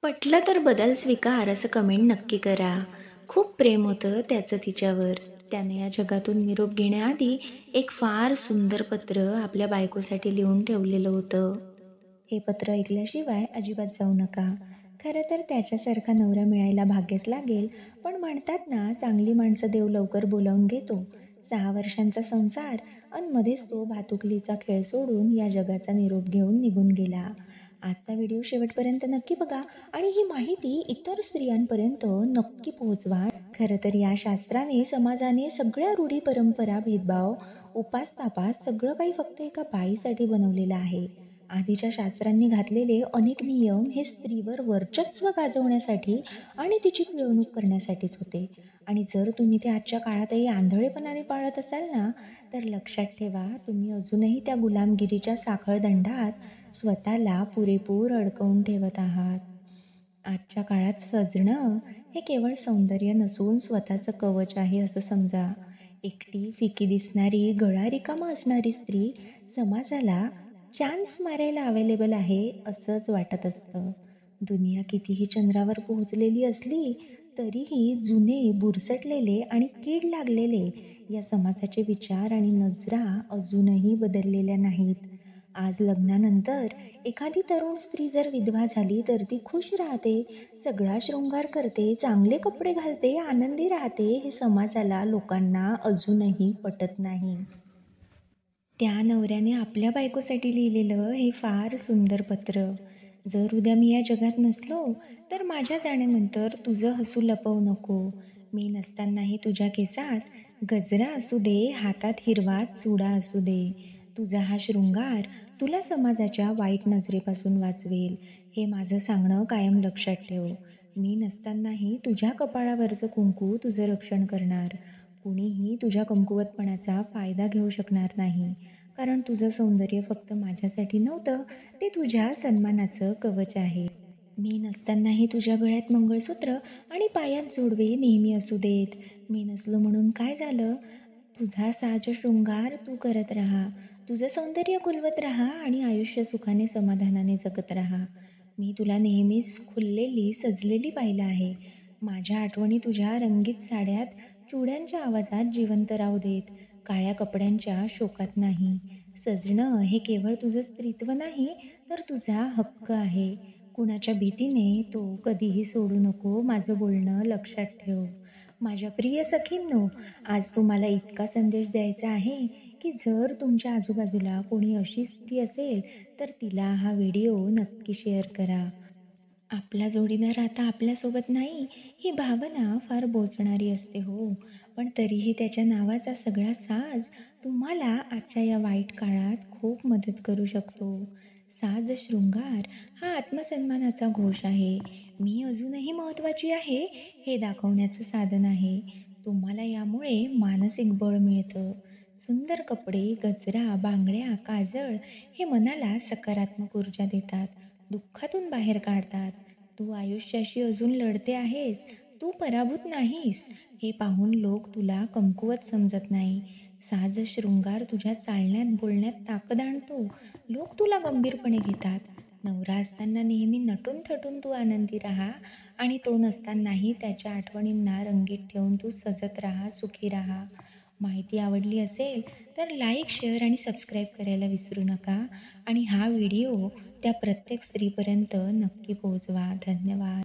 पटलं तर बदल स्वीकार असं कमेंट नक्की करा. खूप प्रेम होतं त्याचं तिच्यावर. त्याने या जगातून निरोप घेण्याआधी एक फार सुंदर पत्र आपल्या बायकोसाठी लिहून ठेवलेलं होतं. हे पत्र ऐकल्याशिवाय अजिबात जाऊ नका. खरं तर त्याच्यासारखा नवरा मिळायला भाग्यच लागेल, पण म्हणतात ना, चांगली माणसं देव लवकर बोलावून घेतो. 6 वर्षांचा संसार अन् मध्येच तो भातुकलीचा खेळ सोडून या जगाचा निरोप घेऊन निघून गेला. आजचा व्हिडिओ शेवटपर्यंत नक्की बघा आणि ही माहिती इतर स्त्रियांपर्यंत नक्की पोहोचवा. खरं तर या शास्त्राने, समाजाने सगळ्या रूढी, परंपरा, भेदभाव, उपास-तापास सगळं काही फक्त एका बाईसाठी बनवलेलं आहे. आधीच्या शास्त्रांनी घातलेले अनेक नियम हे स्त्रीवर वर्चस्व गाजवण्यासाठी आणि तिची पिळवणूक करण्यासाठीच होते. आणि जर तुम्ही ते आजच्या काळातही आंधळेपणाने पाळत असाल ना, तर लक्षात ठेवा, तुम्ही अजूनही त्या गुलामगिरीच्या साखळदंडात स्वतःला पुरेपूर अडकवून ठेवत आहात. आजच्या काळात सजणं हे केवळ सौंदर्य नसून स्वतःचं कवच आहे असं समजा. एकटी फिकी दिसणारी, गळा रिकामा असणारी स्त्री समाजाला चान्स मारायला अवेलेबल आहे असंच वाटत असतं. दुनिया कितीही चंद्रावर पोहोचलेली असली तरीही जुने, बुरसटलेले आणि कीड लागलेले या समाजाचे विचार आणि नजरा अजूनही बदललेल्या नाहीत. आज लग्नानंतर एखादी तरुण स्त्री जर विधवा झाली तर ती खुश राहते, सगळा शृंगार करते, चांगले कपडे घालते, आनंदी राहते, हे समाजाला, लोकांना अजूनही पटत नाही. त्या नवऱ्याने आपल्या बायकोसाठी लिहिलेलं हे फार सुंदर पत्र. जर उद्या मी या जगात नसलो, तर माझ्या जाण्यानंतर तुझं हसू लपवू नको. मी नसतानाही तुझ्या केसात गजरा असू दे, हातात हिरवा चुडा असू दे. तुझा हा शृंगार तुला समाजाच्या वाईट नजरेपासून वाचवेल. हे माझं सांगणं कायम लक्षात ठेव. मी नसतानाही तुझ्या कपाळावरचं कुंकू तुझं रक्षण करणार. कुणीही तुझ्या कमकुवतपणाचा फायदा घेऊ शकणार नाही. कारण तुझं सौंदर्य फक्त माझ्यासाठी नव्हतं, ते तुझ्या सन्मानाचं कवच आहे. मी नसतानाही तुझ्या गळ्यात मंगळसूत्र आणि पायात जोडवे नेहमी असू देत. मी नसलो म्हणून काय झालं? तुझा साज शृंगार तू करत राहा. तुझं सौंदर्य खुलवत राहा आणि आयुष्य सुखाने समाधानाने जगत राहा. मी तुला नेहमीच खुललेली, सजलेली पाहिलं आहे. माझ्या आठवणी तुझ्या रंगीत साड्यात, चुड्यांच्या आवाजात जिवंत राहू देत. काळ्या कपड्यांच्या शोकात नाही. सजणं हे केवळ तुझं स्त्रीत्व नाही, तर तुझा हक्क आहे. कुणाच्या भीतीने तो कधीही सोडू नको. माझं बोलणं लक्षात ठेव. माझ्या प्रिय सखींनो, आज तुम्हाला इतका संदेश द्यायचा आहे, की जर तुमच्या आजूबाजूला कोणी अशी स्त्री असेल, तर तिला हा व्हिडिओ नक्की शेअर करा. आपला जोडीदार आता आपल्यासोबत नाही, ही भावना फार बोचणारी असते हो. पण तरीही त्याच्या नावाचा सगळा साज तुम्हाला आजच्या या वाईट काळात खूप मदत करू शकतो. साज शृंगार हा आत्मसन्मानाचा घोष आहे. मी अजूनही महत्त्वाची आहे हे दाखवण्याचं साधन आहे. तुम्हाला यामुळे मानसिक बळ मिळतं. सुंदर कपडे, गजरा, बांगड्या, काजळ हे मनाला सकारात्मक ऊर्जा देतात. दुःखातून बाहेर काढतात. तू आयुष्याशी अजून लढते आहेस. तू पराभूत नाहीस. हे पाहून लोक तुला कमकुवत समजत नाही. साज शृंगार तुझ्या चालण्यात, बोलण्यात ताकद आणतो. लोक तुला गंभीरपणे घेतात. नवरा असताना नेहमी नटून-थटून तू आनंदी राहा आणि तो नसतानाही त्याच्या आठवणींना रंगीत ठेवून तू सजत राहा, सुखी राहा. माहिती आवडली असेल तर लाईक, शेअर आणि सबस्क्राईब करायला विसरू नका आणि हा व्हिडिओ त्या प्रत्येक स्त्रीपर्यंत नक्की पोहोचवा. धन्यवाद.